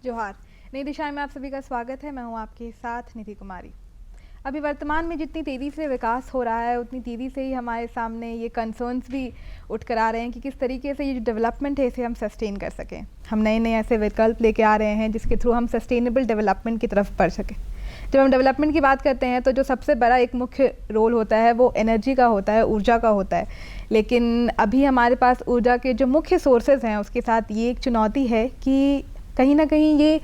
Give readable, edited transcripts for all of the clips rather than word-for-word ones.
जोहार। नई दिशा में आप सभी का स्वागत है। मैं हूं आपके साथ निधि कुमारी। अभी वर्तमान में जितनी तेज़ी से विकास हो रहा है उतनी तेज़ी से ही हमारे सामने ये कंसर्न्स भी उठ कर आ रहे हैं कि किस तरीके से ये जो डेवलपमेंट है इसे हम सस्टेन कर सकें। हम नए नए ऐसे विकल्प लेके आ रहे हैं जिसके थ्रू हम सस्टेनेबल डेवलपमेंट की तरफ बढ़ सकें। जब हम डेवलपमेंट की बात करते हैं तो जो सबसे बड़ा एक मुख्य रोल होता है वो एनर्जी का होता है, ऊर्जा का होता है। लेकिन अभी हमारे पास ऊर्जा के जो मुख्य सोर्सेज हैं उसके साथ ये एक चुनौती है कि कहीं ना कहीं ये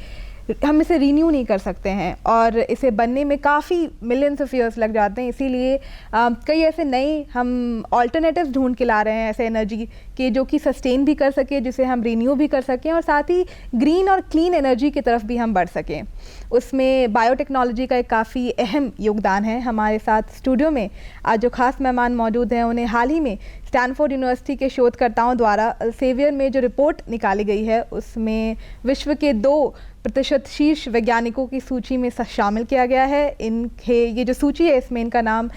हम इसे रीन्यू नहीं कर सकते हैं और इसे बनने में काफ़ी मिलियंस ऑफ ईयर्स लग जाते हैं। इसीलिए कई ऐसे नए हम ऑल्टरनेटिव्स ढूंढ के ला रहे हैं ऐसे एनर्जी के जो कि सस्टेन भी कर सके, जिसे हम रीन्यू भी कर सकें और साथ ही ग्रीन और क्लीन एनर्जी की तरफ भी हम बढ़ सकें। उसमें बायोटेक्नोलॉजी का एक काफ़ी अहम योगदान है। हमारे साथ स्टूडियो में आज जो खास मेहमान मौजूद हैं उन्हें हाल ही में स्टैनफोर्ड यूनिवर्सिटी के शोधकर्ताओं द्वारा सेवियर में जो रिपोर्ट निकाली गई है उसमें विश्व के 2% शीर्ष वैज्ञानिकों की सूची में शामिल किया गया है। इनके ये जो सूची है इसमें इनका नाम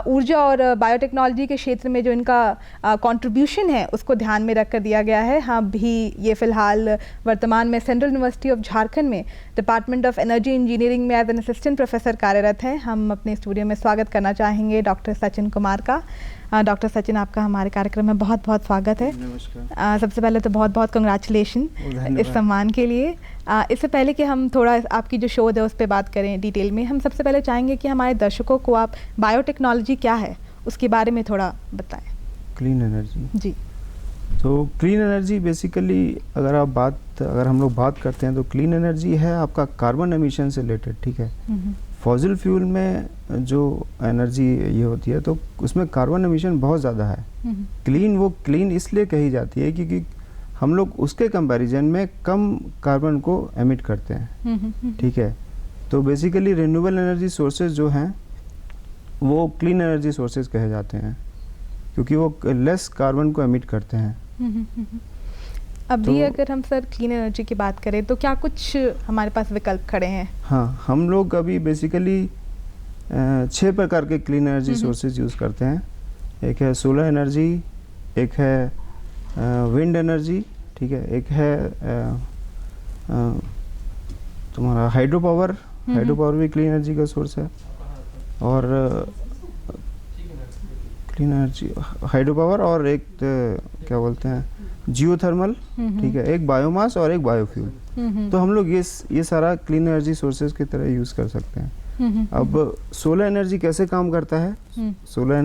ऊर्जा और बायोटेक्नोलॉजी के क्षेत्र में जो इनका कंट्रीब्यूशन है उसको ध्यान में रख कर दिया गया है। हाँ भी ये फ़िलहाल वर्तमान में सेंट्रल यूनिवर्सिटी ऑफ झारखंड में डिपार्टमेंट ऑफ एनर्जी इंजीनियरिंग में एज एन असिस्टेंट प्रोफेसर कार्यरत हैं। हम अपने स्टूडियो में स्वागत करना चाहेंगे डॉक्टर सचिन कुमार का। डॉक्टर सचिन, आपका हमारे कार्यक्रम में बहुत बहुत स्वागत है। नमस्कार। सबसे पहले तो बहुत बहुत कंग्रेचुलेशन इस सम्मान के लिए। इससे पहले कि हम थोड़ा आपकी जो शोध है उस पर बात करें डिटेल में, हम सबसे पहले चाहेंगे कि हमारे दर्शकों को आप बायोटेक्नोलॉजी क्या है उसके बारे में थोड़ा बताएं। क्लीन एनर्जी जी। तो क्लीन एनर्जी बेसिकली अगर हम लोग बात करते हैं तो क्लीन एनर्जी है आपका कार्बन एमिशन से रिलेटेड, ठीक है। फॉसिल फ्यूल में जो एनर्जी ये होती है तो उसमें कार्बन एमिशन बहुत ज़्यादा है। क्लीन इसलिए कही जाती है क्योंकि हम लोग उसके कंपैरिजन में कम कार्बन को एमिट करते हैं, ठीक है। तो बेसिकली रिन्यूएबल एनर्जी सोर्सेज जो हैं वो क्लीन एनर्जी सोर्सेज कहे जाते हैं क्योंकि वो लेस कार्बन को एमिट करते हैं। अभी तो अगर हम सर क्लीन एनर्जी की बात करें तो क्या कुछ हमारे पास विकल्प खड़े हैं? हाँ, हम लोग अभी बेसिकली 6 प्रकार के क्लीन एनर्जी सोर्सेज यूज़ करते हैं। एक है सोलर एनर्जी, एक है विंड एनर्जी, ठीक है, एक है तुम्हारा हाइड्रो पावर भी क्लीन एनर्जी का सोर्स है। और क्लीन एनर्जी हाइड्रो पावर और एक क्या बोलते हैं जियोथर्मल, ठीक है, एक बायोमास और एक बायोफ्यूल। तो हम लोग ये सारा क्लीन एनर्जी सोर्सेज की तरह यूज़ कर सकते हैं। अब सोलर एनर्जी कैसे काम करता है? सोलर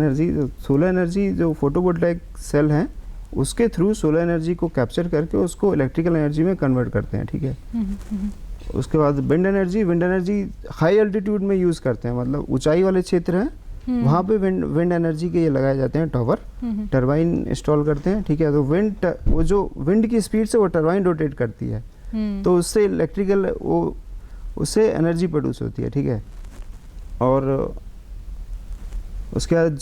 एनर्जी जो फोटोवोल्टाइक सेल हैं उसके थ्रू सोलर एनर्जी को कैप्चर करके उसको इलेक्ट्रिकल एनर्जी में कन्वर्ट करते हैं, ठीक है। उसके बाद विंड एनर्जी हाई एल्टीट्यूड में यूज़ करते हैं, मतलब ऊंचाई वाले क्षेत्र हैं वहाँ पे विंड एनर्जी के ये लगाए जाते हैं टॉवर, टरबाइन इंस्टॉल करते हैं, ठीक है। तो वो जो विंड की स्पीड से वो टरबाइन रोटेट करती है तो उससे उससे एनर्जी प्रोड्यूस होती है, ठीक है। और उसके बाद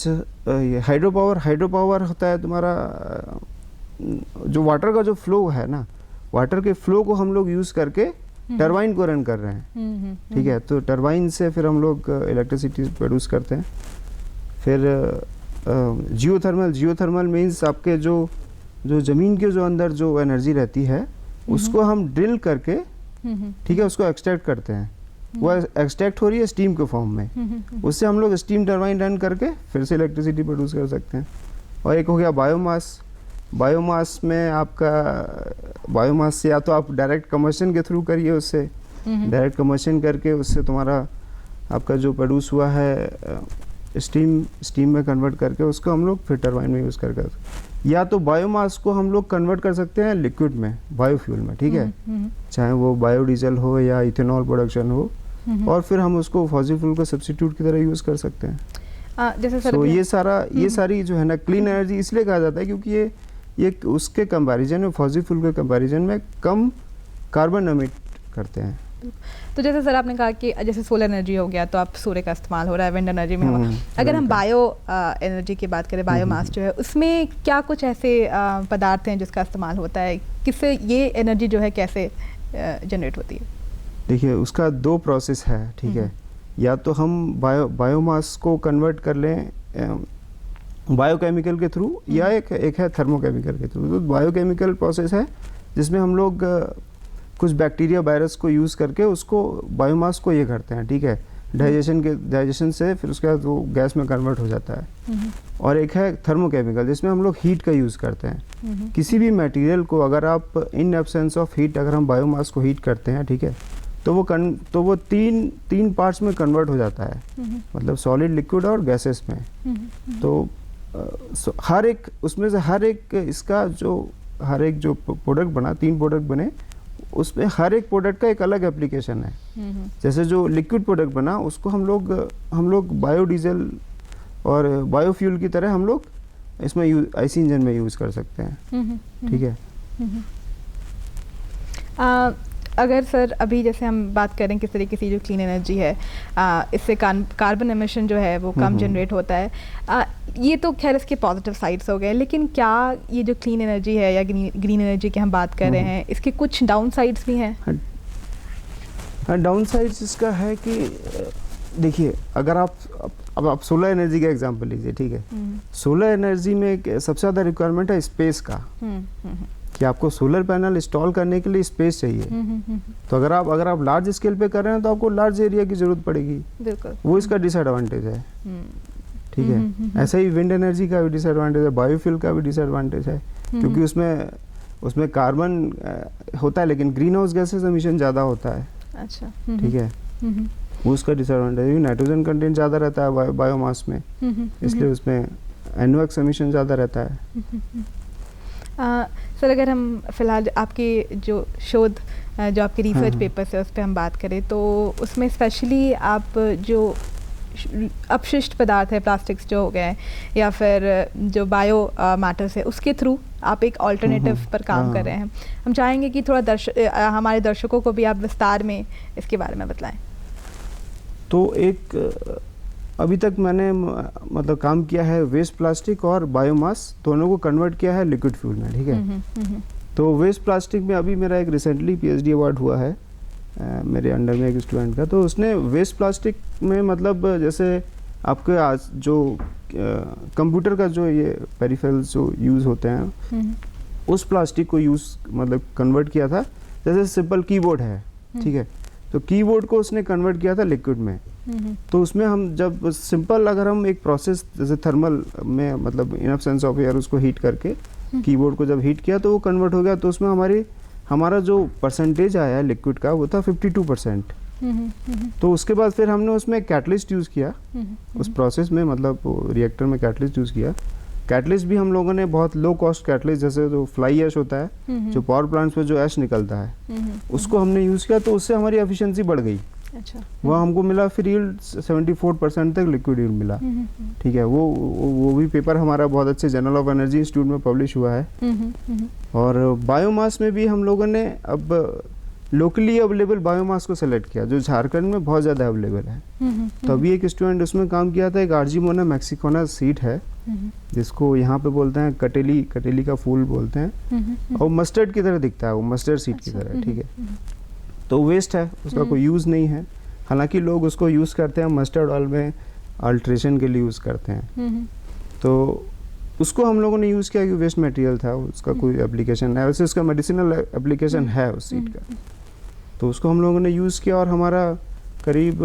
ये हाइड्रो पावर होता है तुम्हारा जो वाटर का जो फ्लो है ना, वाटर के फ्लो को हम लोग यूज़ करके टरबाइन को रन कर रहे हैं, ठीक है। तो टरबाइन से फिर हम लोग इलेक्ट्रिसिटी प्रोड्यूस करते हैं। फिर जियोथर्मल मीन्स आपके जो ज़मीन के जो अंदर जो एनर्जी रहती है उसको हम ड्रिल करके, ठीक है, उसको एक्सट्रैक्ट करते हैं। वो एक्सट्रैक्ट हो रही है स्टीम के फॉर्म में, उससे हम लोग स्टीम टरबाइन रन करके फिर से इलेक्ट्रिसिटी प्रोड्यूस कर सकते हैं। और एक हो गया बायोमास में आपका बायोमास से या तो आप डायरेक्ट कम्बशन के थ्रू करिए, उससे डायरेक्ट कम्बशन करके उससे तुम्हारा आपका जो प्रोड्यूस हुआ है स्टीम में कन्वर्ट करके उसको हम लोग फिर टरबाइन में यूज़ करके, या तो बायोमास को हम लोग कन्वर्ट कर सकते हैं लिक्विड में, बायोफ्यूल में, ठीक है, चाहे वो बायोडीजल हो या इथेनॉल प्रोडक्शन हो, और फिर हम उसको फॉसिल फ्यूल का सब्स्टिट्यूट की तरह यूज़ कर सकते हैं। जैसे सर तो ये सारी जो है ना क्लीन एनर्जी इसलिए कहा जाता है क्योंकि ये उसके कंपैरिजन में, फॉसिल फ्यूल के कंपैरिजन में कम कार्बन एमिट करते हैं। तो जैसे सर आपने कहा कि जैसे सोलर एनर्जी हो गया तो आप सूर्य का इस्तेमाल हो रहा है, विंड एनर्जी में हुआ। अगर हम बायो एनर्जी की बात करें, बायोमास जो है उसमें क्या कुछ ऐसे पदार्थ हैं जिसका इस्तेमाल होता है, किससे ये एनर्जी जो है कैसे जनरेट होती है? देखिए उसका 2 प्रोसेस है, ठीक है। या तो हम बायोमास को कन्वर्ट कर लें बायोकेमिकल के थ्रू, या एक है थर्मोकेमिकल के थ्रू। तो बायोकेमिकल प्रोसेस है जिसमें हम लोग कुछ बैक्टीरिया वायरस को यूज़ करके उसको बायोमास को ये करते हैं, ठीक है, डाइजेशन से फिर उसके बाद वो गैस में कन्वर्ट हो जाता है। और एक है थर्मोकेमिकल, जिसमें हम लोग हीट का यूज़ करते हैं। किसी भी मटेरियल को अगर आप इन एब्सेंस ऑफ हीट अगर हम बायोमास को हीट करते हैं, ठीक है, तो वो तीन पार्ट्स में कन्वर्ट हो जाता है, मतलब सॉलिड, लिक्विड और गैसेस में। तो हर एक उसमें से हर एक इसका हर एक जो प्रोडक्ट बना, 3 प्रोडक्ट बने, उसमें हर एक प्रोडक्ट का एक अलग एप्लीकेशन है। जैसे जो लिक्विड प्रोडक्ट बना उसको हम लोग बायोडीजल और बायोफ्यूल की तरह हम लोग इसमें आईसी इंजन में यूज़ कर सकते हैं, ठीक है। अगर सर अभी जैसे हम बात करें किस तरीके से जो क्लीन एनर्जी है, इससे कार्बन एमिशन जो है वो कम जनरेट होता है, ये तो खैर इसके पॉजिटिव साइड्स हो गए, लेकिन क्या ये जो क्लीन एनर्जी है या ग्रीन एनर्जी की हम बात कर रहे हैं, इसके कुछ डाउन साइड्स भी हैं? डाउन साइड्स इसका है कि देखिए, अगर आप सोलर एनर्जी का एग्जांपल लीजिए, ठीक है। सोलर एनर्जी में सबसे ज़्यादा रिक्वायरमेंट है स्पेस का, कि आपको सोलर पैनल इंस्टॉल करने के लिए स्पेस चाहिए। तो अगर आप लार्ज स्केल पे कर रहे हैं तो आपको लार्ज एरिया की ज़रूरत पड़ेगी, बिल्कुल, वो इसका डिसएडवांटेज है, ठीक है। ऐसा ही विंड एनर्जी का भी डिसएडवांटेज है, बायोफ्यूल का भी डिसएडवांटेज है, क्योंकि उसमें कार्बन होता है लेकिन ग्रीन हाउस गैसेस एमिशन ज़्यादा होता है, अच्छा, ठीक है, वो उसका डिसएडवांटेज है। नाइट्रोजन कंटेंट ज़्यादा रहता है बायोमास में, इसलिए उसमें NOx एमिशन ज़्यादा रहता है। सर अगर हम फ़िलहाल आपके जो शोध जो आपके रिसर्च पेपर्स है उस पर हम बात करें, तो उसमें स्पेशली आप जो अपशिष्ट पदार्थ है, प्लास्टिक्स जो हो गए या फिर जो बायो मैटर्स है, उसके थ्रू आप एक ऑल्टरनेटिव पर काम कर रहे हैं। हम चाहेंगे कि थोड़ा हमारे दर्शकों को भी आप विस्तार में इसके बारे में बताएं। तो अभी तक मैंने मतलब काम किया है वेस्ट प्लास्टिक और बायोमास दोनों को कन्वर्ट किया है लिक्विड फ्यूल में, ठीक है। तो वेस्ट प्लास्टिक में अभी मेरा एक रिसेंटली PhD अवार्ड हुआ है मेरे अंडर में एक स्टूडेंट का। तो उसने वेस्ट प्लास्टिक में मतलब जैसे आपके आज जो कंप्यूटर का जो ये पेरिफेरल्स जो यूज़ होते हैं, उस प्लास्टिक को मतलब कन्वर्ट किया था। जैसे सिंपल कीबोर्ड है, ठीक है, तो कीबोर्ड को उसने कन्वर्ट किया था लिक्विड में। तो उसमें हम जब सिंपल अगर हम एक प्रोसेस जैसे थर्मल में मतलब इन एब्सेंस ऑफ एयर उसको हीट करके कीबोर्ड को जब हीट किया तो वो कन्वर्ट हो गया। तो उसमें हमारा जो परसेंटेज आया लिक्विड का वो था 52%। तो उसके बाद फिर हमने उसमें कैटलिस्ट यूज़ किया उस प्रोसेस में, मतलब रिएक्टर में कैटलिस्ट यूज़ किया। कैटलिस्ट भी हम लोगों ने बहुत लो कॉस्ट कैटलिस्ट, जैसे जो फ्लाई ऐश होता है जो पावर प्लांट्स में जो ऐश निकलता है, उसको हमने यूज़ किया। तो उससे हमारी एफिशिएंसी बढ़ गई। अच्छा, वहाँ हमको मिला फिर यील्ड 74% तक लिक्विड यील्ड मिला, ठीक है। वो भी पेपर हमारा बहुत अच्छे जर्नल ऑफ एनर्जी इंस्टीट्यूट में पब्लिश हुआ है। और बायोमास में भी हम लोगों ने अब लोकली अवेलेबल बायोमास को सेलेक्ट किया जो झारखंड में बहुत ज़्यादा अवेलेबल है। तो अभी एक स्टूडेंट उसमें काम किया था, एक आर्जीमोना मैक्सिकोना सीड है जिसको यहाँ पे बोलते हैं कटेली का फूल बोलते हैं, और मस्टर्ड की तरह दिखता है, वो मस्टर्ड सीड की तरह, ठीक है। तो वेस्ट है, उसका कोई यूज़ नहीं है। हालांकि लोग उसको यूज़ करते हैं मस्टर्ड ऑयल में अल्ट्रेशन के लिए यूज़ करते हैं। तो उसको हम लोगों ने यूज़ किया कि वेस्ट मटेरियल था, उसका कोई एप्लीकेशन है, वैसे उसका मेडिसिनल एप्लीकेशन है उस सीड का। तो उसको हम लोगों ने यूज़ किया और हमारा करीब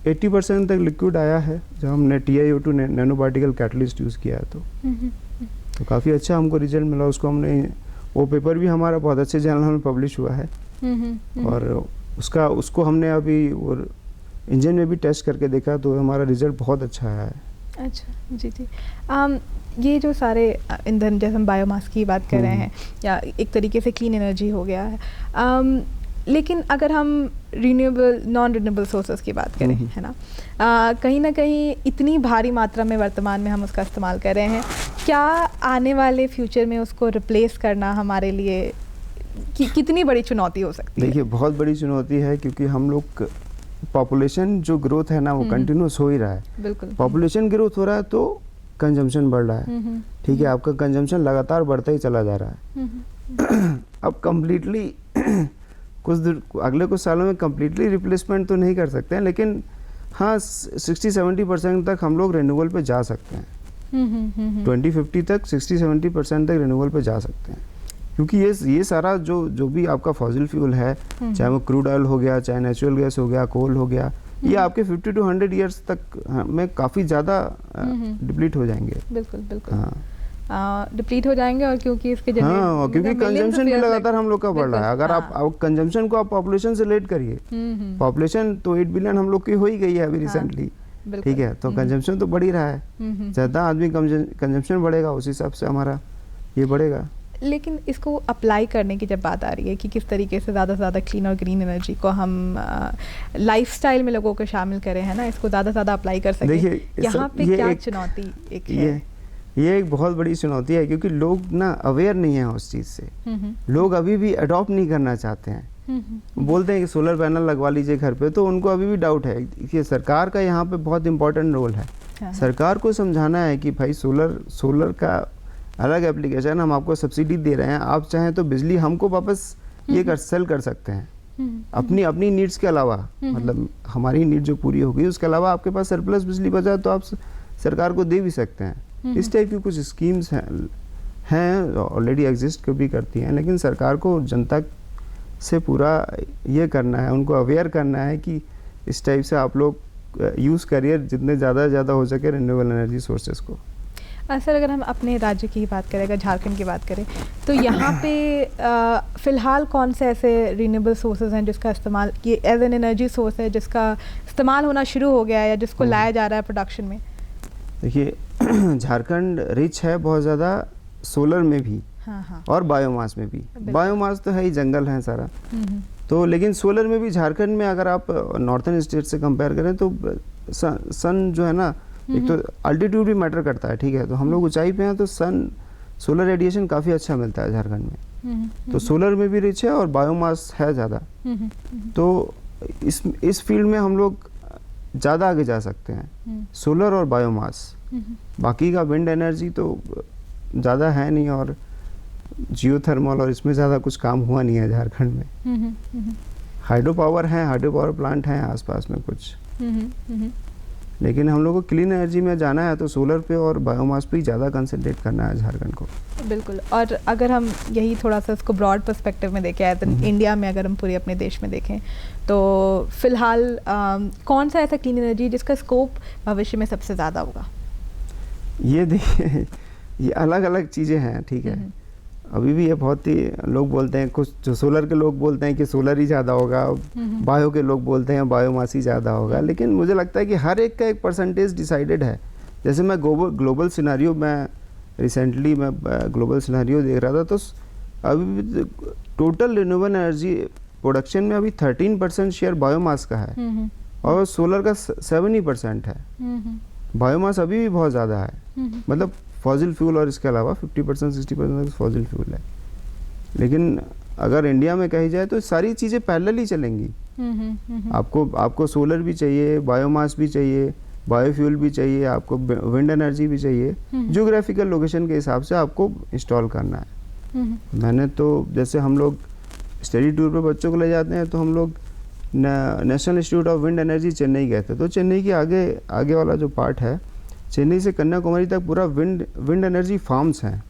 80% तक लिक्विड आया है जब हमने TiO2 nano particle catalyst use किया है। तो काफ़ी अच्छा हमको रिजल्ट मिला। उसको हमने वो पेपर भी हमारा बहुत अच्छे जर्नल में पब्लिश हुआ है। और उसको हमने अभी और इंजन में भी टेस्ट करके देखा तो हमारा रिजल्ट बहुत अच्छा आया है। अच्छा, जी। ये जो सारे ईंधन जैसे हम बायोमास की बात कर रहे हैं या एक तरीके से क्लीन एनर्जी हो गया है, लेकिन अगर हम नॉन रिन्यूएबल सोर्सेज की बात करें, है ना, कहीं ना कहीं इतनी भारी मात्रा में वर्तमान में हम उसका इस्तेमाल कर रहे हैं, क्या आने वाले फ्यूचर में उसको रिप्लेस करना हमारे लिए कितनी बड़ी चुनौती हो सकती है? देखिए, बहुत बड़ी चुनौती है, क्योंकि हम लोग पॉपुलेशन जो ग्रोथ है ना वो कंटिन्यूस हो ही रहा है। बिल्कुल, पॉपुलेशन ग्रोथ हो रहा है तो कंजम्पशन बढ़ रहा है, ठीक है, आपका कंजम्पशन लगातार बढ़ता ही चला जा रहा है। अब कम्प्लीटली अगले कुछ सालों में कम्प्लीटली रिप्लेसमेंट तो नहीं कर सकते हैं, लेकिन हाँ 60-70% तक हम लोग रिन्यूएबल पे जा सकते हैं। 2050 तक 60-70% तक रिन्यूएबल पे जा सकते हैं। क्योंकि ये सारा जो भी आपका फॉसिल फ्यूल है, चाहे वो क्रूड ऑयल हो गया, चाहे नेचुरल गैस हो गया, कोल हो गया, ये आपके 50 to 100 ईयर्स तक में काफ़ी ज़्यादा डिप्लीट हो जाएंगे। बिल्कुल बिल्कुल। हाँ, डिप्लीट हो जाएंगे और क्योंकि इसके हाँ, क्योंकि कंजम्पशन भी लगातार हम लोग का बढ़ रहा है। अगर आप कंजम्पशन को आप पॉपुलेशन से रिलेट करिए, पॉपुलेशन तो 8 बिलियन हम लोग की हो ही गई है अभी रिसेंटली, ठीक है, तो कंजम्पशन तो बढ़ ही रहा है। ज़्यादा आदमी कंजम्पशन बढ़ेगा, उस हिसाब से हमारा ये बढ़ेगा। लेकिन इसको अप्लाई करने की जब बात आ रही है कि किस तरीके से ज़्यादा से ज़्यादा क्लीन और ग्रीन एनर्जी को हम लाइफस्टाइल में लोगों को शामिल करें, है ना, इसको ज़्यादा से ज़्यादा अप्लाई कर सकें, देखिए यहाँ पे क्या चुनौती एक है? ये एक बहुत बड़ी चुनौती है, क्योंकि लोग ना अवेयर नहीं है उस चीज़ से। लोग अभी भी अडॉप्ट नहीं करना चाहते हैं। बोलते हैं कि सोलर पैनल लगवा लीजिए घर पे, तो उनको अभी भी डाउट है कि सरकार का यहाँ पे बहुत इंपॉर्टेंट रोल है। सरकार को समझाना है कि भाई सोलर का अलग एप्लीकेशन, हम आपको सब्सिडी दे रहे हैं, आप चाहें तो बिजली हमको वापस सेल कर सकते हैं अपनी नीड्स के अलावा, मतलब हमारी नीड जो पूरी होगी उसके अलावा आपके पास सरप्लस बिजली बचा तो आप सरकार को दे भी सकते हैं। इस टाइप की कुछ स्कीम्स हैं ऑलरेडी एग्जिस्ट भी करती हैं, लेकिन सरकार को जनता से पूरा ये करना है, उनको अवेयर करना है कि इस टाइप से आप लोग यूज़ करिए जितने ज़्यादा से ज़्यादा हो सके रिन्यूएबल एनर्जी सोर्सेज को। सर, अगर हम अपने राज्य की बात करें, अगर झारखंड की बात करें, तो यहाँ पे फ़िलहाल कौन से ऐसे रिन्यूएबल सोर्सेज हैं जिसका इस्तेमाल, ये एज एन एनर्जी सोर्स है जिसका इस्तेमाल होना शुरू हो गया है या जिसको लाया जा रहा है प्रोडक्शन में? देखिए, झारखंड रिच है बहुत ज़्यादा सोलर में भी, हाँ, और बायोमास में भी। बायोमास तो है ही, जंगल है सारा, तो लेकिन सोलर में भी झारखंड में अगर आप नॉर्थन स्टेट से कंपेयर करें तो सन जो है ना, एक तो अल्टीट्यूड भी मैटर करता है, ठीक है, तो हम लोग ऊंचाई पे हैं तो सोलर रेडिएशन काफ़ी अच्छा मिलता है झारखंड में, तो सोलर में भी रिच है और बायोमास है ज़्यादा, तो इस फील्ड में हम लोग ज़्यादा आगे जा सकते हैं, सोलर और बायोमास। बाकी का विंड एनर्जी तो ज़्यादा है नहीं, और जियोथर्मल और इसमें ज़्यादा कुछ काम हुआ नहीं है झारखंड में। हाइड्रो पावर है, हाइड्रो पावर प्लांट हैं आसपास में कुछ, लेकिन हम लोग को क्लीन एनर्जी में जाना है तो सोलर पे और बायोमास पे ही ज़्यादा कंसंट्रेट करना है झारखंड को। बिल्कुल। और अगर हम यही थोड़ा सा इसको ब्रॉड पर्सपेक्टिव में देखें, तो इंडिया में अगर हम पूरे अपने देश में देखें तो फिलहाल कौन सा ऐसा क्लीन एनर्जी जिसका स्कोप भविष्य में सबसे ज़्यादा होगा? ये देखिए, ये अलग अलग चीज़ें हैं, ठीक है, अभी भी ये बहुत ही लोग बोलते हैं, कुछ जो सोलर के लोग बोलते हैं कि सोलर ही ज़्यादा होगा, बायो के लोग बोलते हैं बायोमास ही ज़्यादा होगा, लेकिन मुझे लगता है कि हर एक का एक परसेंटेज डिसाइडेड है। जैसे मैं ग्लोबल सिनारियो में रिसेंटली मैं ग्लोबल सिनारियो देख रहा था, तो अभी टोटल रिन्यूएबल एनर्जी प्रोडक्शन में अभी 13% शेयर बायोमास का है और सोलर का 7% है। बायोमास अभी भी बहुत ज़्यादा है, मतलब फॉसिल फ्यूल और इसके अलावा 50% 60% फॉसिल फ्यूल है। लेकिन अगर इंडिया में कही जाए तो सारी चीज़ें पैरेलल ही चलेंगी। आपको सोलर भी चाहिए, बायोमास भी चाहिए, बायोफ्यूल भी चाहिए, आपको विंड एनर्जी भी चाहिए, जियोग्राफिकल लोकेशन के हिसाब से आपको इंस्टॉल करना है। मैंने तो जैसे हम लोग स्टडी टूर पे बच्चों को ले जाते हैं तो हम लोग national institute of wind energy Chennai गए थे, तो चेन्नई के आगे वाला जो पार्ट है, चेन्नई से कन्याकुमारी तक पूरा विंड एनर्जी फार्म्स हैं।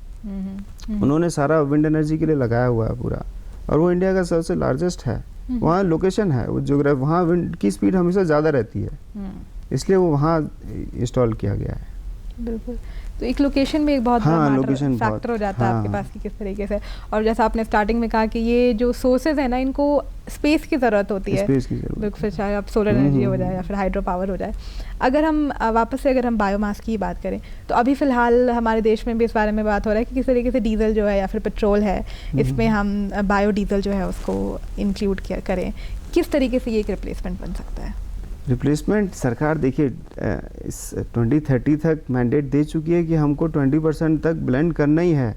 उन्होंने सारा विंड एनर्जी के लिए लगाया हुआ है पूरा, और वो इंडिया का सबसे लार्जेस्ट है। वहाँ लोकेशन है, वो जोग्राफी, वहाँ विंड की स्पीड हमेशा ज़्यादा रहती है, इसलिए वो वहाँ इंस्टॉल किया गया है। बिल्कुल, तो एक लोकेशन में एक बहुत बड़ा फैक्टर हो जाता है आपके पास कि किस तरीके से, और जैसा आपने स्टार्टिंग में कहा कि ये जो सोर्सेज है ना, इनको स्पेस की ज़रूरत होती है, बिल्कुल, फिर चाहे आप सोलर एनर्जी हो जाए या फिर हाइड्रो पावर हो जाए। अगर हम वापस से अगर हम बायोमास की बात करें तो अभी फ़िलहाल हमारे देश में भी इस बारे में बात हो रहा है कि किस तरीके से डीजल जो है या फिर पेट्रोल है, इसमें हम बायो डीजल जो है उसको इंक्लूड करें, किस तरीके से ये एक रिप्लेसमेंट बन सकता है? रिप्लेसमेंट सरकार देखिए इस 2030 तक मैंडेट दे चुकी है कि हमको 20% तक ब्लेंड करना ही है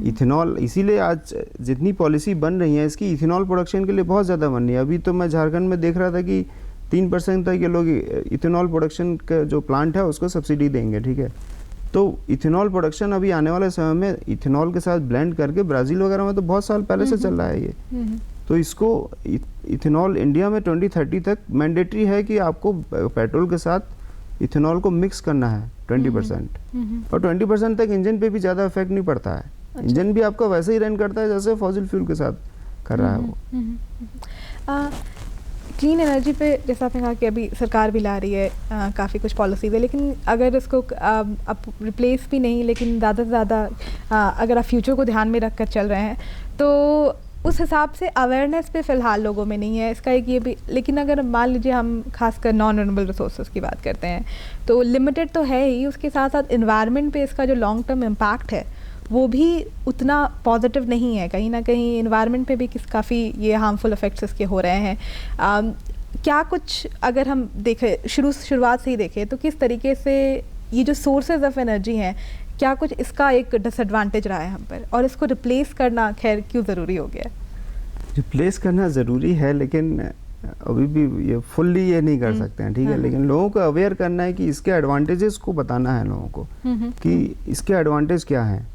इथेनॉल। इसीलिए आज जितनी पॉलिसी बन रही है इसकी इथेनॉल प्रोडक्शन के लिए बहुत ज़्यादा बन रही है। अभी तो मैं झारखंड में देख रहा था कि 3% तक ये लोग इथेनॉल प्रोडक्शन का जो प्लांट है उसको सब्सिडी देंगे, ठीक है। तो इथेनॉल प्रोडक्शन अभी आने वाले समय में इथेनॉल के साथ ब्लेंड करके ब्राज़ील वगैरह में तो बहुत साल पहले से चल रहा है ये। तो इसको इथेनॉल इंडिया में 2030 तक मैंडेटरी है कि आपको पेट्रोल के साथ इथेनॉल को मिक्स करना है 20%, और 20% तक इंजन पे भी ज़्यादा इफेक्ट नहीं पड़ता है। इंजन भी आपका वैसे ही रन करता है जैसे फॉसिल फ्यूल के साथ कर रहा है वो। क्लीन एनर्जी पे जैसा आपने कहा कि अभी सरकार भी ला रही है काफ़ी कुछ पॉलिसीज़ है, लेकिन अगर इसको अब रिप्लेस भी नहीं, लेकिन ज़्यादा से ज़्यादा अगर आप फ्यूचर को ध्यान में रख कर चल रहे हैं तो उस हिसाब से अवेयरनेस पे फ़िलहाल लोगों में नहीं है। इसका एक ये भी, लेकिन अगर मान लीजिए हम खासकर नॉन रिन्यूएबल रिसोर्सेज की बात करते हैं तो लिमिटेड तो है ही, उसके साथ साथ इन्वायरमेंट पे इसका जो लॉन्ग टर्म इम्पैक्ट है वो भी उतना पॉजिटिव नहीं है। कहीं ना कहीं इन्वायरमेंट पे भी काफ़ी ये हार्मफुल इफ़ेक्ट्स इसके हो रहे हैं। क्या कुछ अगर हम देखें शुरुआत से ही देखें तो किस तरीके से ये जो सोर्सेज ऑफ एनर्जी हैं, क्या कुछ इसका एक डिसएडवांटेज रहा है हम पर, और इसको रिप्लेस करना खैर क्यों ज़रूरी हो गया? रिप्लेस करना ज़रूरी है, लेकिन अभी भी ये फुल्ली ये नहीं कर सकते हैं, ठीक है। लेकिन लोगों को अवेयर करना है कि इसके एडवांटेजेस को बताना है लोगों को कि इसके एडवांटेज क्या हैं,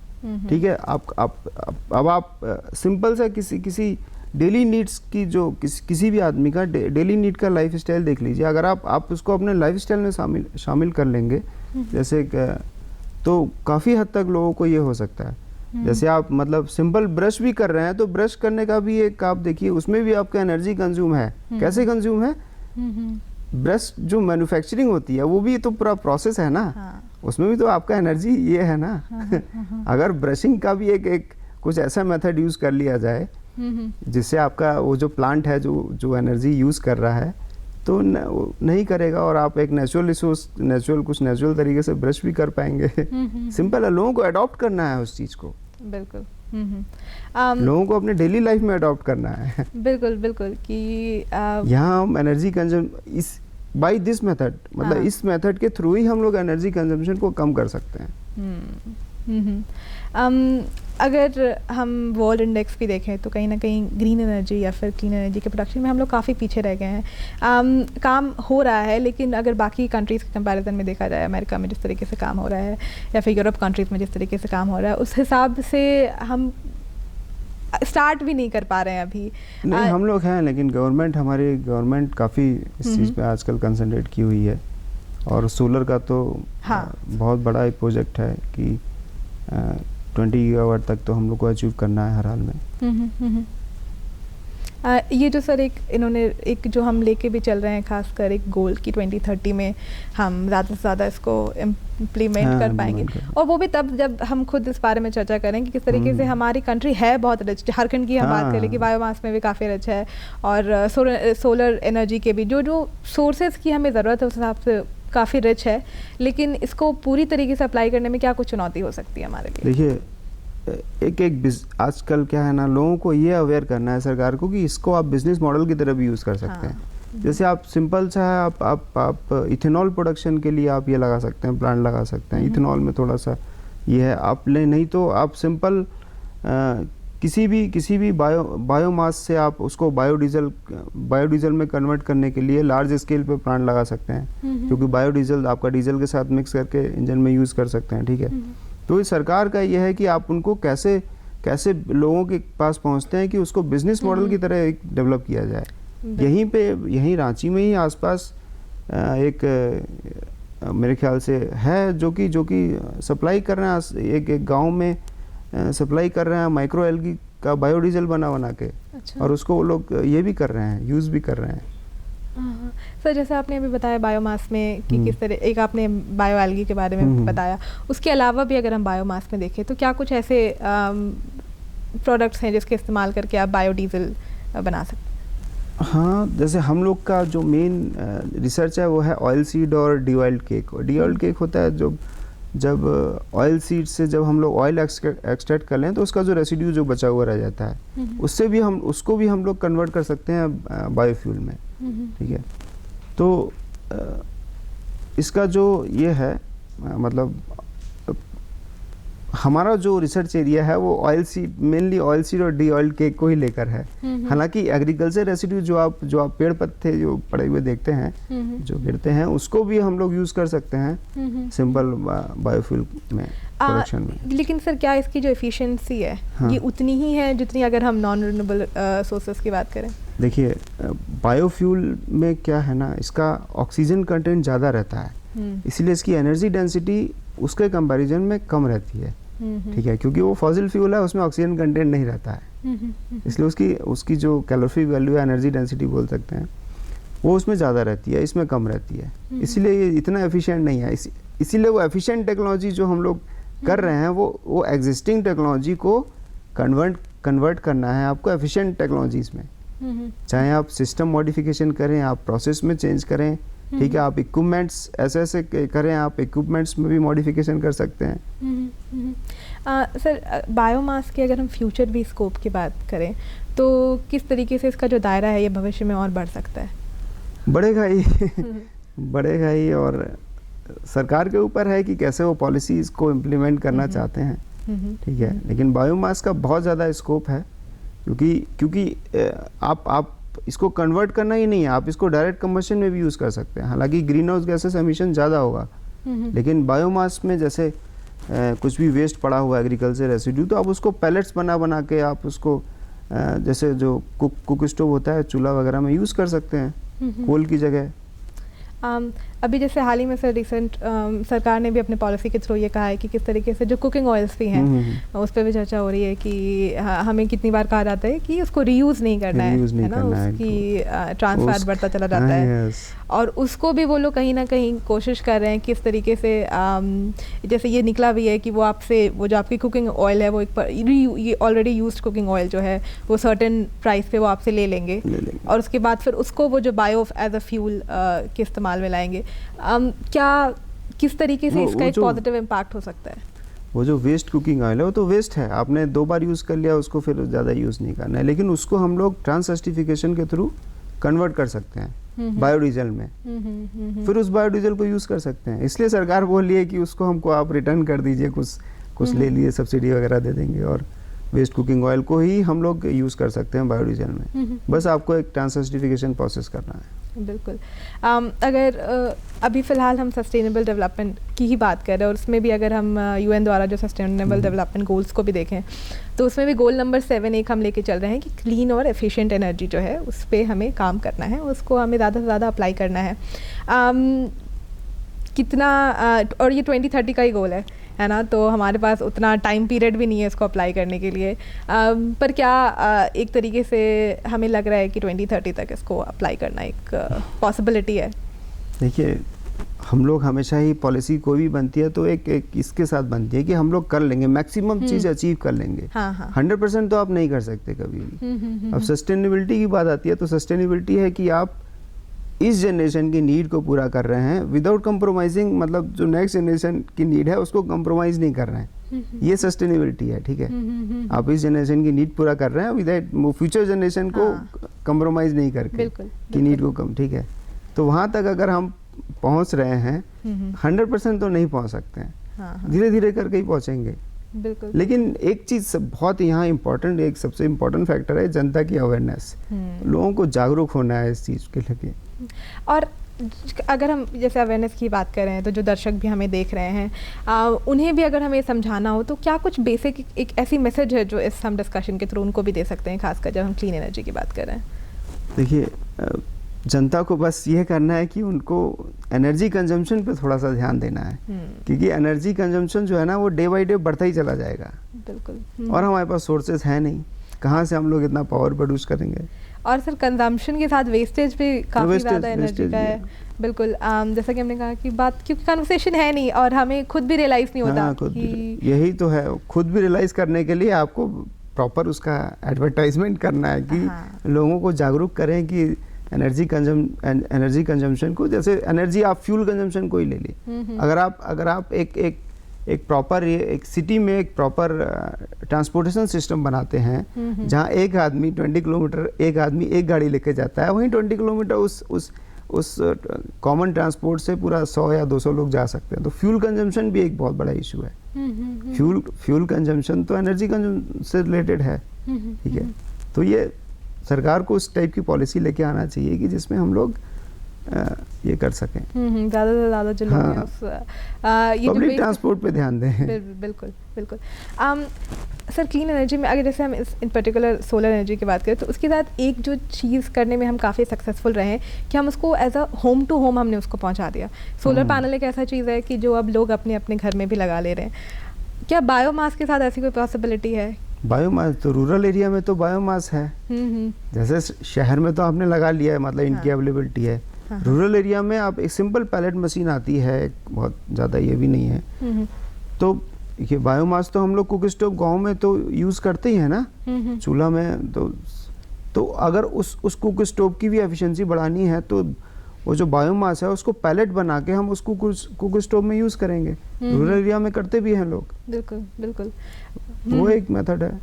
ठीक है। आप सिंपल सा किसी डेली नीड्स की जो किसी भी आदमी का डेली नीड का लाइफ स्टाइल देख लीजिए। अगर आप उसको अपने लाइफ स्टाइल में शामिल कर लेंगे, जैसे तो काफ़ी हद तक लोगों को ये हो सकता है। जैसे आप मतलब सिंपल ब्रश भी कर रहे हैं तो ब्रश करने का भी एक आप देखिए, उसमें भी आपका एनर्जी कंज्यूम है। कैसे कंज्यूम है? ब्रश जो मैन्युफैक्चरिंग होती है वो भी तो पूरा प्रोसेस है ना, उसमें भी तो आपका एनर्जी ये है ना। अगर ब्रशिंग का भी एक कुछ ऐसा मेथड यूज़ कर लिया जाए जिससे आपका वो जो प्लांट है जो एनर्जी यूज़ कर रहा है तो नहीं करेगा, और आप एक नेचुरल रिसोर्स कुछ नेचुरल तरीके से ब्रश भी कर पाएंगे। सिंपल है, लोगों को अडॉप्ट करना है उस चीज़ को। बिल्कुल। लोगों को अपने डेली लाइफ में अडॉप्ट करना है। बिल्कुल बिल्कुल कि यहाँ हम एनर्जी कंजम इस बाय दिस मेथड, मतलब इस मेथड के थ्रू ही हम लोग एनर्जी कंजम्पशन को कम कर सकते हैं। अगर हम वर्ल्ड इंडेक्स भी देखें तो कहीं ना कहीं ग्रीन एनर्जी या फिर क्लीन एनर्जी के प्रोडक्शन में हम लोग काफ़ी पीछे रह गए हैं। काम हो रहा है, लेकिन अगर बाकी कंट्रीज़ के कंपैरिजन में देखा जाए, अमेरिका में जिस तरीके से काम हो रहा है या फिर यूरोप कंट्रीज़ में जिस तरीके से काम हो रहा है, उस हिसाब से हम स्टार्ट भी नहीं कर पा रहे हैं अभी। नहीं, हम लोग हैं, लेकिन हमारी गवर्नमेंट काफ़ी इस चीज़ पे आजकल कंसंट्रेट की हुई है। और सोलर का तो बहुत बड़ा एक प्रोजेक्ट है कि 20 गीगावाट तक तो हम लोग को अचीव करना है हर हाल में। ये जो सर इन्होंने एक जो हम लेके भी चल रहे हैं, खासकर एक गोल की 2030 में हम ज़्यादा से ज़्यादा इसको इम्प्लीमेंट कर पाएंगे, और वो भी तब जब हम खुद इस बारे में चर्चा करें कि किस तरीके से हमारी कंट्री है बहुत रिच। झारखंड की हम बात करें कि बायोमास में भी काफ़ी रिच है, और सोलर एनर्जी के भी जो सोर्सेज की हमें ज़रूरत है उस हिसाब से काफ़ी रिच है, लेकिन इसको पूरी तरीके से अप्लाई करने में क्या कुछ चुनौती हो सकती है हमारे लिए? देखिए, आजकल क्या है ना, लोगों को ये अवेयर करना है सरकार को कि इसको आप बिजनेस मॉडल की तरह भी यूज़ कर सकते हैं। जैसे आप सिंपल सा है, आप इथेनॉल प्रोडक्शन के लिए आप ये लगा सकते हैं, प्लांट लगा सकते हैं। इथेनॉल में थोड़ा सा ये है, आप नहीं तो आप सिंपल किसी भी बायोमास से आप उसको बायोडीजल में कन्वर्ट करने के लिए लार्ज स्केल पे प्लांट लगा सकते हैं, क्योंकि बायोडीजल आपका डीजल के साथ मिक्स करके इंजन में यूज़ कर सकते हैं, ठीक है। तो इस सरकार का ये है कि आप उनको कैसे लोगों के पास पहुंचते हैं कि उसको बिजनेस मॉडल की तरह डेवलप किया जाए। यहीं रांची में ही आसपास एक मेरे ख्याल से है जो कि सप्लाई कर रहे हैं, एक गांव में सप्लाई कर रहे हैं माइक्रो एल्गी का बायोडीजल बना के। अच्छा। और उसको वो लोग ये भी कर रहे हैं, यूज़ भी कर रहे हैं। सर, जैसे आपने अभी बताया बायोमास में कि किस तरह, एक आपने बायो एल्गी के बारे में बताया, उसके अलावा भी अगर हम बायोमास में देखें तो क्या कुछ ऐसे प्रोडक्ट्स हैं जिसके इस्तेमाल करके आप बायोडीजल बना सकते हैं? हाँ, जैसे हम लोग का जो मेन रिसर्च है वो है ऑयल सीड और D-oiled cake. D oiled cake होता है जब ऑयल सीड से जब हम लोग ऑयल एक्सट्रैक्ट कर लें तो उसका जो रेसिड्यू जो बचा हुआ रह जाता है, उसको भी हम लोग कन्वर्ट कर सकते हैं बायोफ्यूल में, ठीक है। तो इसका जो ये है, मतलब हमारा जो रिसर्च एरिया है वो मेनली ऑयल सीड और डी ऑइल्ड केक को ही लेकर है। हालांकि एग्रीकल्चर रेसिड्यू जो आप पेड़ पत्ते जो पड़े हुए देखते हैं, जो गिरते हैं, उसको भी हम लोग यूज़ कर सकते हैं सिंपल बायोफ्यूल में, प्रोडक्शन में। लेकिन सर, क्या इसकी जो एफिशिएंसी है ये उतनी ही है जितनी अगर हम नॉन रिन्यूएबल सोर्सेज की बात करें? देखिए, बायोफ्यूल में क्या है ना, इसका ऑक्सीजन कंटेंट ज़्यादा रहता है, इसलिए इसकी एनर्जी डेंसिटी उसके कंपैरिजन में कम रहती है। ठीक है, क्योंकि वो फॉसिल फ्यूल है, उसमें ऑक्सीजन कंटेंट नहीं रहता है, इसलिए उसकी जो कैलोरी वैल्यू है, एनर्जी डेंसिटी बोल सकते हैं, वो उसमें ज़्यादा रहती है, इसमें कम रहती है, इसलिए ये इतना एफिशिएंट नहीं है। इसीलिए वो एफिशिएंट टेक्नोलॉजी जो हम लोग कर रहे हैं वो एग्जिस्टिंग टेक्नोलॉजी को कन्वर्ट करना है आपको एफिशिएंट टेक्नोलॉजीज़ में। चाहे आप सिस्टम मॉडिफिकेशन करें, आप प्रोसेस में चेंज करें, ठीक है, आप इक्विपमेंट्स ऐसे करें, आप इक्विपमेंट्स में भी मॉडिफिकेशन कर सकते हैं। सर, बायोमास की अगर हम फ्यूचर भी स्कोप की बात करें तो किस तरीके से इसका जो दायरा है ये भविष्य में और बढ़ सकता है? बढ़ेगा ही और सरकार के ऊपर है कि कैसे वो पॉलिसीज़ को इम्प्लीमेंट करना चाहते हैं, ठीक है। लेकिन बायोमास का बहुत ज़्यादा स्कोप है, क्योंकि आप इसको कन्वर्ट करना ही नहीं है, आप इसको डायरेक्ट कंबशन में भी यूज़ कर सकते हैं। हालांकि ग्रीन हाउस गैसेस एमिशन ज़्यादा होगा, लेकिन बायोमास में जैसे कुछ भी वेस्ट पड़ा हुआ एग्रीकल्चर रेसिड्यू, तो आप उसको पैलेट्स बना के आप उसको जैसे जो कुक स्टोव होता है, चूल्हा वगैरह में यूज़ कर सकते हैं कोल की जगह। अभी जैसे हाल ही में सर रिसेंट सरकार ने भी अपने पॉलिसी के थ्रू ये कहा है कि किस तरीके से जो कुकिंग ऑयल्स भी हैं उस पर भी चर्चा हो रही है कि हमें कितनी बार कहा जाता है कि उसको रीयूज़ नहीं करना है ना, उसकी ट्रांसफर बढ़ता चला जाता है, और उसको भी वो लोग कहीं ना कहीं कोशिश कर रहे हैं किस तरीके से जैसे ये निकला भी है कि वो आपसे वो जो आपकी कुकिंग ऑयल है वो ये ऑलरेडी यूज्ड कुकिंग ऑयल जो है वो सर्टेन प्राइस पे वो आपसे ले लेंगे और उसके बाद फिर उसको वो जो बायो एज अ फ्यूल के इस्तेमाल में लाएंगे। क्या किस तरीके से इसका एक पॉजिटिव इम्पैक्ट हो सकता है? वो जो वेस्ट कुकिंग ऑयल है वो तो वेस्ट है, आपने 2 बार यूज़ कर लिया, उसको फिर ज़्यादा यूज़ नहीं करना है, लेकिन उसको हम लोग ट्रांससर्टिफिकेशन के थ्रू कन्वर्ट कर सकते हैं बायोडीजल में, फिर उस बायोडीजल को यूज़ कर सकते हैं। इसलिए सरकार बोल रही है कि उसको हमको आप रिटर्न कर दीजिए, कुछ ले लिए, सब्सिडी वगैरह दे देंगे और वेस्ट कुकिंग ऑयल को ही हम लोग यूज़ कर सकते हैं बायोडीजल में। बस आपको एक ट्रांससर्टिफिकेशन प्रोसेस करना है। बिल्कुल। अगर अभी फ़िलहाल हम सस्टेनेबल डेवलपमेंट की ही बात कर रहे हैं और उसमें भी अगर हम UN द्वारा जो सस्टेनेबल डेवलपमेंट गोल्स को भी देखें तो उसमें भी गोल नंबर 7 एक हम लेके चल रहे हैं कि क्लीन और एफिशिएंट एनर्जी जो है उस पर हमें काम करना है, उसको हमें ज़्यादा से ज़्यादा अप्लाई करना है। कितना और ये 2030 का ही गोल है ना, तो हमारे पास उतना टाइम पीरियड भी नहीं है इसको अप्लाई करने के लिए, पर क्या एक तरीके से हमें लग रहा है कि 2030 तक इसको अप्लाई करना एक पॉसिबिलिटी है? देखिए, हम लोग हमेशा ही पॉलिसी कोई भी बनती है तो एक इसके साथ बनती है कि हम लोग कर लेंगे, मैक्सिमम चीज़ अचीव कर लेंगे। 100% तो आप नहीं कर सकते कभी भी। अब सस्टेनेबिलिटी की बात आती है तो सस्टेनेबिलिटी है कि आप इस जनरेशन की नीड को पूरा कर रहे हैं विदाउट कंप्रोमाइजिंग, मतलब जो नेक्स्ट जनरेशन की नीड है उसको कंप्रोमाइज़ नहीं कर रहे हैं, ये सस्टेनेबिलिटी है, ठीक है। आप इस जनरेशन की नीड पूरा कर रहे हैं विदाउट फ्यूचर जनरेशन को कंप्रोमाइज़ नहीं करके की नीड को कम, ठीक है। तो वहाँ तक अगर हम पहुँच रहे हैं, 100% तो नहीं पहुँच सकते हैं, धीरे धीरे करके ही पहुँचेंगे। बिल्कुल। लेकिन एक चीज़ बहुत यहाँ इम्पोर्टेंट, एक सबसे इम्पोर्टेंट फैक्टर है जनता की अवेयरनेस। लोगों को जागरूक होना है इस चीज़ के लिए। और अगर हम जैसे अवेयरनेस की बात कर रहे हैं तो जो दर्शक भी हमें देख रहे हैं उन्हें भी अगर हमें समझाना हो तो क्या कुछ बेसिक एक ऐसी मैसेज है जो इस हम डिस्कशन के थ्रू उनको भी दे सकते हैं, खासकर जब हम क्लीन एनर्जी की बात कर रहे हैं? देखिए, जनता को बस ये करना है कि उनको एनर्जी कंजम्पशन पे थोड़ा सा ध्यान देना है, क्योंकि एनर्जी कंजम्पशन जो है ना वो डे बाई डे बढ़ता ही चला जाएगा। बिल्कुल। और हमारे पास सोर्सेज है नहीं, कहाँ से हम लोग इतना पावर प्रोड्यूस करेंगे। और सर कंजम्पशन के साथ वेस्टेज भी काफ़ी ज़्यादा एनर्जी का है। बिल्कुल। जैसा कि हमने कहा कि बात क्योंकि कन्वर्सेशन है नहीं और हमें खुद भी रियलाइज़ नहीं होता कि यही तो है, खुद भी रियलाइज़ करने के लिए आपको प्रॉपर उसका एडवर्टाइजमेंट करना है कि लोगों को जागरूक करें कि एनर्जी कंजम्पशन को, जैसे एनर्जी आप फ्यूल कंजम्पशन को ही ले ली। अगर आप एक प्रॉपर एक सिटी में एक प्रॉपर ट्रांसपोर्टेशन सिस्टम बनाते हैं जहाँ एक आदमी 20 किलोमीटर एक आदमी एक गाड़ी लेके जाता है, वहीं 20 किलोमीटर उस कॉमन ट्रांसपोर्ट से पूरा 100 या 200 लोग जा सकते हैं। तो फ्यूल कंजम्पशन भी एक बहुत बड़ा इशू है। फ्यूल कंजम्पशन तो एनर्जी कंजम्पशन से रिलेटेड है, ठीक है। तो ये सरकार को उस टाइप की पॉलिसी लेके आना चाहिए कि जिसमें हम लोग ये कर सकें। ज़्यादा से ज़्यादा जो लोग हैं ये पब्लिक ट्रांसपोर्ट पे ध्यान दें। बिल्कुल बिल्कुल। सर क्लीन एनर्जी में अगर जैसे हम इन पर्टिकुलर सोलर एनर्जी की बात करें तो उसके साथ एक जो चीज़ करने में हम काफ़ी सक्सेसफुल रहे हैं कि हम उसको as a home to home हमने उसको पहुंचा दिया। सोलर पैनल एक ऐसा चीज़ है कि जो अब लोग अपने अपने घर में भी लगा ले रहे हैं। क्या बायोमास के साथ ऐसी कोई पॉसिबिलिटी है? बायोमास तो रूरल एरिया में तो बायोमास है, जैसे शहर में तो आपने लगा लिया है, मतलब इनकी अवेलेबिलिटी है। रूरल एरिया में आप एक सिंपल पैलेट मशीन आती है, बहुत ज़्यादा ये भी नहीं है। तो ये बायोमास तो हम लोग कुक स्टोव गाँव में तो यूज़ करते ही हैं ना, चूल्हा में। तो अगर उस कुक स्टोव की भी एफिशिएंसी बढ़ानी है तो वो जो बायोमास है उसको पैलेट बना के हम उसको कुक स्टोव में यूज़ करेंगे। रूरल एरिया में करते भी हैं लोग। बिल्कुल बिल्कुल। वो एक मेथड है।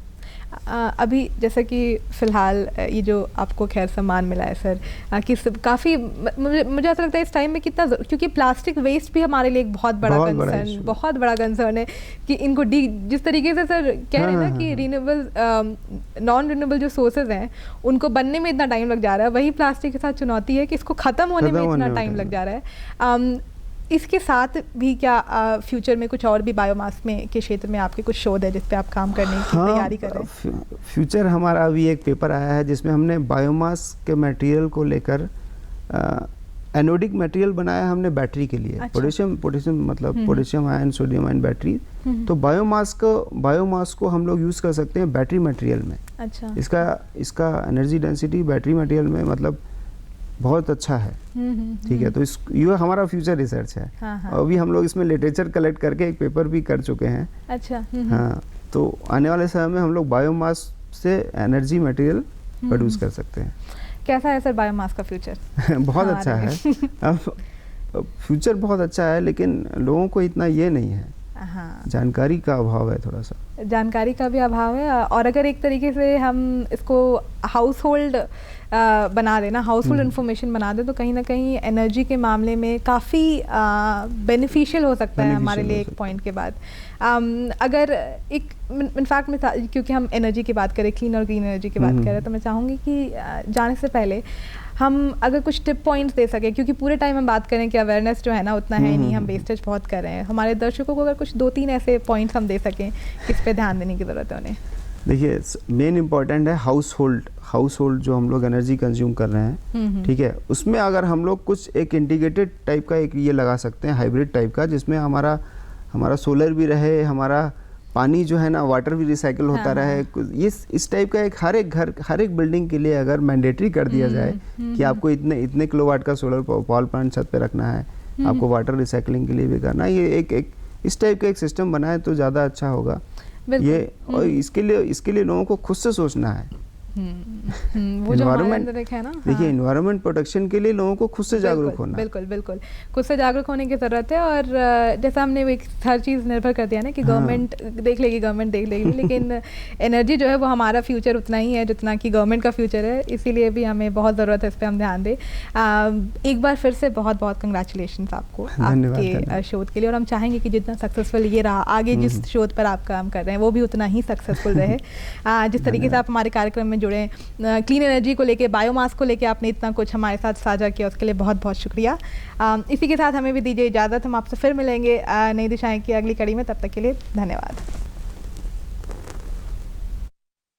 अभी जैसे कि फ़िलहाल ये जो आपको खैर सामान मिला है सर, कि काफ़ी मुझे ऐसा लगता है इस टाइम में कितना, क्योंकि प्लास्टिक वेस्ट भी हमारे लिए एक बहुत बड़ा कंसर्न है कि इनको जिस तरीके से सर कह रहे हैं ना कि रिन्यूएबल नॉन रिन्यूएबल जो सोर्सेज हैं उनको बनने में इतना टाइम लग जा रहा है, वही प्लास्टिक के साथ चुनौती है कि इसको ख़त्म होने में इतना टाइम लग जा रहा है। इसके साथ भी क्या फ्यूचर में कुछ और भी बायोमास में के क्षेत्र में आपके कुछ शोध है जिस पे आप काम करने की तैयारी कर रहे हैं? फ्यूचर हमारा अभी एक पेपर आया है जिसमें हमने बायोमास के मटेरियल को लेकर एनोडिक मटेरियल बनाया हमने बैटरी के लिए। अच्छा। पोटेशियम मतलब potassium ion, sodium ion battery. तो बायोमास को हम लोग यूज़ कर सकते हैं बैटरी मटेरियल में। अच्छा। इसका एनर्जी डेंसिटी बैटरी मटेरियल में मतलब बहुत अच्छा है। ठीक है, तो ये हमारा फ्यूचर रिसर्च है। और अभी हम लोग इसमें लिटरेचर कलेक्ट करके एक पेपर भी कर चुके हैं। अच्छा। हाँ, तो आने वाले समय में हम लोग बायोमास से एनर्जी मटेरियल प्रोड्यूस कर सकते हैं। कैसा है सर बायोमास का फ्यूचर? बहुत अच्छा है। अब फ्यूचर बहुत अच्छा है, लेकिन लोगों को इतना ये नहीं है। हाँ। जानकारी का अभाव है, थोड़ा सा जानकारी का भी अभाव है। और अगर एक तरीके से हम इसको हाउस होल्ड बना देना, हाउस होल्ड इन्फॉर्मेशन बना दे, तो कहीं ना कहीं एनर्जी के मामले में काफ़ी बेनिफिशियल हो सकता है हमारे लिए एक पॉइंट के बाद। अगर एक इनफैक्ट मिसाल, क्योंकि हम एनर्जी की बात करें, क्लीन और ग्रीन एनर्जी की बात करें, तो मैं चाहूँगी कि जाने से पहले हम अगर कुछ टिप पॉइंट्स दे सकें, क्योंकि पूरे टाइम हम बात करें कि अवेयरनेस जो है ना उतना है नहीं, हम वेस्टेज बहुत कर रहे हैं। हमारे दर्शकों को अगर कुछ 2-3 ऐसे पॉइंट्स हम दे सकें किस पे ध्यान देने की ज़रूरत है उन्हें? देखिए, मेन इम्पॉर्टेंट है हाउस होल्ड जो हम लोग एनर्जी कंज्यूम कर रहे हैं, ठीक है, उसमें अगर हम लोग कुछ एक इंटीग्रेटेड टाइप का एक ये लगा सकते हैं, हाइब्रिड टाइप का, जिसमें हमारा सोलर भी रहे, हमारा पानी जो है ना वाटर भी रिसाइकिल होता रहे। ये इस टाइप का एक हर एक बिल्डिंग के लिए अगर मैंडेटरी कर दिया जाए कि आपको इतने किलोवाट का सोलर पावर प्लांट छत पे रखना है, आपको वाटर रिसाइकलिंग के लिए भी करना है, ये एक इस टाइप का एक सिस्टम बनाए तो ज़्यादा अच्छा होगा ये। और इसके लिए लोगों को खुद से सोचना है। वो जो है ना, देखिए, एनवायरनमेंट प्रोटेक्शन के लिए लोगों को खुद से जागरूक होना। बिल्कुल खुद से जागरूक होने की ज़रूरत है। और जैसा हमने एक हर चीज़ निर्भर कर दिया ना कि गवर्नमेंट देख लेगी, लेकिन एनर्जी जो है वो हमारा फ्यूचर उतना ही है जितना कि गवर्नमेंट का फ्यूचर है। इसीलिए भी हमें बहुत ज़रूरत है इस पर हम ध्यान दें। एक बार फिर से बहुत कंग्रेचुलेशन आपको आपके शोध के लिए। और हम चाहेंगे कि जितना सक्सेसफुल ये रहा, आगे जिस शोध पर आप काम कर रहे हैं वो भी उतना ही सक्सेसफुल रहे। जिस तरीके से आप हमारे कार्यक्रम में जुड़े, क्लीन एनर्जी को लेके, बायोमास को लेके आपने इतना कुछ हमारे साथ साझा किया, उसके लिए बहुत शुक्रिया। इसी के साथ हमें भी दीजिए इजाज़त। हम आपसे फिर मिलेंगे नई दिशाएं की अगली कड़ी में। तब तक के लिए धन्यवाद।